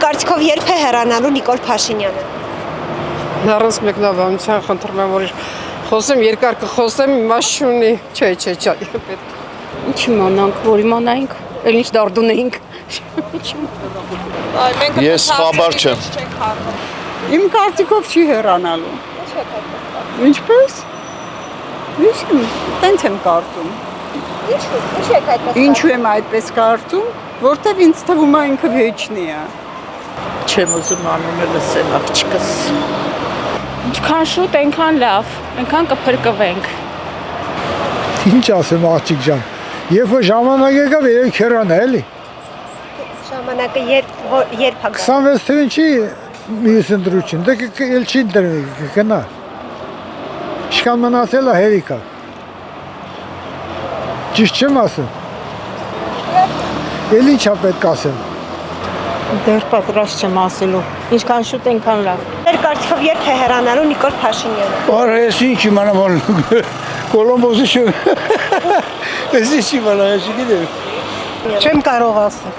Ձեր կարծիքով երբ է հեռանալու Նիկոլ Փաշինյանը։ Դառնս մեկնաբանության խնդրում եմ, որ խոսեմ երկար կխոսեմ, իմաստ չունի։ Չէ, պետք։ Ինչ իմանանք, որ իմանայինք, էլ ինչ դարդուն էինք։ Ես խաբար չեմ։ Իմ կարծիքով չի հեռանալու։ Ինչպես։ Տենց եմ կարծում։ Ինչու եք այդպես։ Ինչու եմ այդպես կարծում, որտեվ ինձ թվում է ինքը վեճնի է։ Չեմ ուզում անունը լսել աղջիկս։ Ինչքան շուտ, այնքան լավ, այնքան կփրկվենք։ Ինչ ասեմ աղջիկ ջան, երբ որ ժամանակ եկավ երեք հեռանա էլի։ Ժամանակը երբ է։ 26 թվին չի մյուս ընտրություն, դե էլ չի դրվի, կգնա։ Ինչքան մնացել է հերիքա։ Ճիշտ չեմ ասում։ Էլ ինչա պետք ասեմ։ Դեռ պատրաստ չեմ ասելու, ինչքան շուտ, այնքան լավ։ Ձեր կարծիքով երբ է հեռանալու Նիկոլ Փաշինյանը։ Արա ես ինչ իմանամ, որ Կոլոմբոսի շու։ Ես ինչ իմանամ, ես չգիտեմ։ Չեմ կարող ասել։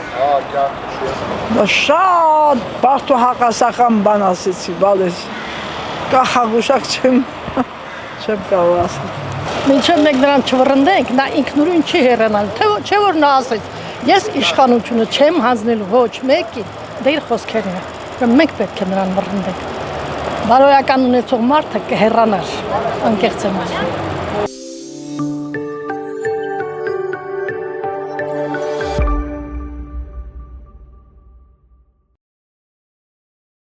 Դա շատ բախտ ու հակասական բան ասեցի, բալես։ Կախագուշակ չեմ կարող ասել։ Մինչև մեկ նրան չվռնդենք, նա ինքնուրույն չի հեռանալ, չէ որ նա ասեց, ես իշխանությունը չեմ հանձնել ոչ մեկին, դա իր խոսքերն է, մենք պետք է նրան վռնդենք, բարոյական ունեցող մարդը կհեռանար, անկեղծ եմ ասում։